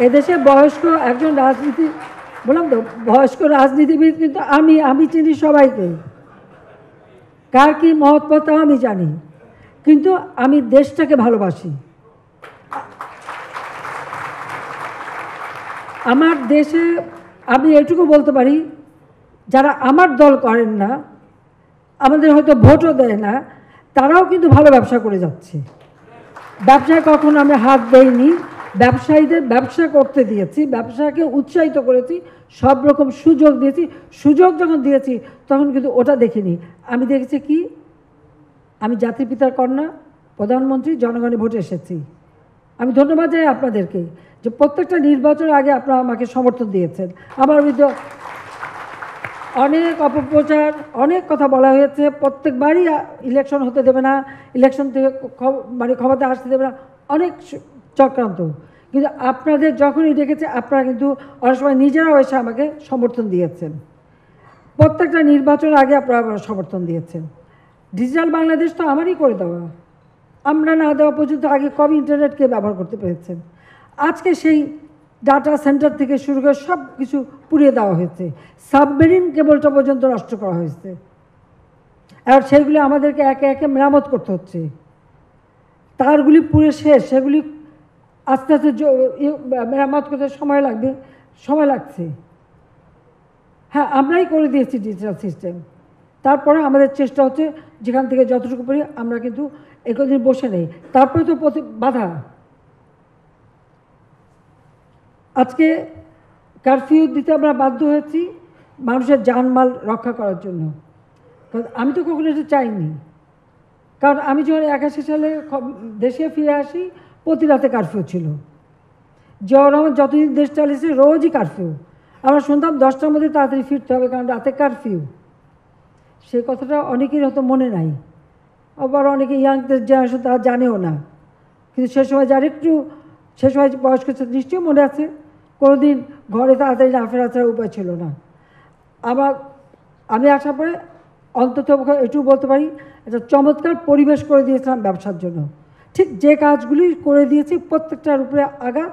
এদেশে বয়স্ক একজন রাজনীতি বললাম তো বয়স্ক রাজনীতিবিদ কিন্তু আমি চিনি সবাইকে, কার কি মহত্ব তাও আমি জানি, কিন্তু আমি দেশটাকে ভালোবাসি। আমার দেশে আমি এটুকু বলতে পারি, যারা আমার দল করেন না, আমাদের হয়তো ভোটও দেয় না, তারাও কিন্তু ভালো ব্যবসা করে যাচ্ছে। ব্যবসায় কখনো আমি হাত দেইনি, ব্যবসায়ীদের ব্যবসা করতে দিয়েছি, ব্যবসাকে উৎসাহিত করেছি, সব রকম সুযোগ দিয়েছি। সুযোগ যখন দিয়েছি তখন কিন্তু ওটা দেখিনি। আমি দেখেছি কি, আমি জাতির পিতার কন্যা, প্রধানমন্ত্রী, জনগণের ভোটে এসেছি। আমি ধন্যবাদ জানাই আপনাদেরকে যে প্রত্যেকটা নির্বাচনের আগে আপনারা আমাকে সমর্থন দিয়েছেন। আমার বিরুদ্ধে অনেক অপপ্রচার, অনেক কথা বলা হয়েছে, প্রত্যেকবারই ইলেকশন হতে দেবে না, ইলেকশন থেকে ক্ষমতা আসতে দেবে না, অনেক চক্রান্ত। কিন্তু আপনাদের যখনই ডেকেছে আপনারা কিন্তু অনেক সময় নিজেরাও এসে আমাকে সমর্থন দিয়েছেন। প্রত্যেকটা নির্বাচনের আগে আপনারা সমর্থন দিয়েছেন। ডিজিটাল বাংলাদেশ তো আমারই করে দেওয়া, আমরা না দেওয়া পর্যন্ত আগে কবে ইন্টারনেটকে ব্যবহার করতে পেরেছেন। আজকে সেই ডাটা সেন্টার থেকে শুরু করে সব কিছু পুড়িয়ে দেওয়া হয়েছে, সাবমেরিন কেবলটা পর্যন্ত নষ্ট করা হয়েছে। আর সেগুলি আমাদেরকে একে একে মেরামত করতে হচ্ছে। তারগুলি পুড়ে শেষ, সেগুলি আস্তে আস্তে মেরামত করতে সময় লাগছে। হ্যাঁ, আমরাই করে দিয়েছি ডিজিটাল সিস্টেম। তারপরে আমাদের চেষ্টা হচ্ছে যেখান থেকে যতটুকু পারি আমরা কিন্তু একদিন বসে নেই। তারপরে তো বাধা। আজকে কারফিউ দিতে আমরা বাধ্য হয়েছি মানুষের জানমাল রক্ষা করার জন্য। কারণ আমি তো কখনো এটা চাইনি। কারণ আমি যখন 81 সালে দেশে ফিরে আসি, প্রতি রাতে কারফিউ ছিল। জিয়াউর রহমান যতদিন দেশ চালিয়েছে রোজই কারফিউ। আমরা শুনতাম 10টার মধ্যে তাড়াতাড়ি ফিরতে হবে কারণ রাতে কারফিউ। সেই কথাটা অনেকের হয়তো মনে নাই, আবার অনেকে ইয়াংদের জেনারেশন তারা জানেও না। কিন্তু সে সময় যার একটু সে সময় বয়স্ক নিশ্চয়ই মনে আছে, কোনোদিন ঘরে তাড়াতাড়ি না ফেরা ছাড়া উপায় ছিল না। আমি আসার পরে অন্তত এটুকু বলতে পারি, একটা চমৎকার পরিবেশ করে দিয়েছিলাম ব্যবসার জন্য। ঠিক যে কাজগুলি করে দিয়েছি প্রত্যেকটার উপরে আঘাত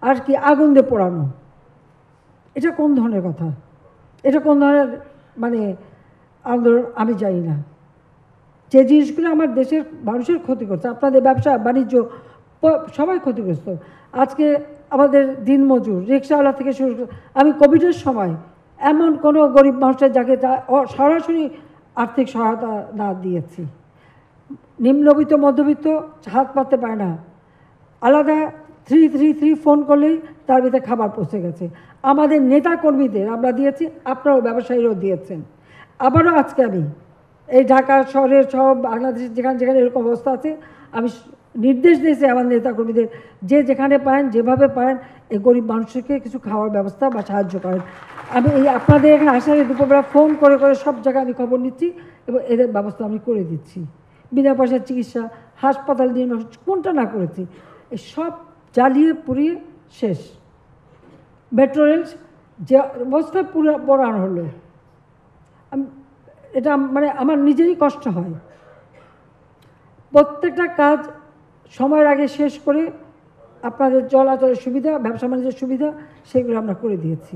আর কি আগুন দিয়ে পোড়ানো। এটা কোন ধরনের কথা, এটা কোন ধরনের আন্দোলন আমি জানি না। যে জিনিসগুলো আমার দেশের মানুষের ক্ষতি করছে, আপনাদের ব্যবসা বাণিজ্য সবাই ক্ষতিগ্রস্ত। আজকে আমাদের দিনমজুর, রিক্সাওয়ালা থেকে শুরু করে, আমি কোভিডের সময় এমন কোনো গরিব মানুষের যাকে সরাসরি আর্থিক সহায়তা না দিয়েছি। নিম্নবিত্ত মধ্যবিত্ত হাত পাততে পারে না, আলাদা 333 ফোন করলেই তার ভিতরে খাবার পৌঁছে গেছে। আমাদের নেতা কর্মীদের আমরা দিয়েছি, আপনারাও ব্যবসায়ীরাও দিয়েছেন। আবারও আজকে আমি এই ঢাকা শহরের সব বাংলাদেশের যেখানে এরকম অবস্থা আছে, আমি নির্দেশ দিয়েছি আমার নেতাকর্মীদের যে যেখানে পারেন যেভাবে পারেন এই গরিব মানুষকে কিছু খাওয়ার ব্যবস্থা বা সাহায্য করেন। আমি এই আপনাদের এখানে আসার দুপুরবেলা ফোন করে সব জায়গায় আমি খবর নিচ্ছি এবং এদের ব্যবস্থা আমি করে দিচ্ছি। বিনা পয়সার চিকিৎসা, হাসপাতাল নির্মাণ কোনটা না করেছি, এই সব জ্বালিয়ে পুড়িয়ে শেষ। মেট্রো রেল যে অবস্থায় পোড়ানো হলো, এটা আমার নিজেরই কষ্ট হয়। প্রত্যেকটা কাজ সময়ের আগে শেষ করে আপনাদের চলাচলের সুবিধা, ব্যবসা বাণিজ্যের সুবিধা, সেগুলো আমরা করে দিয়েছি।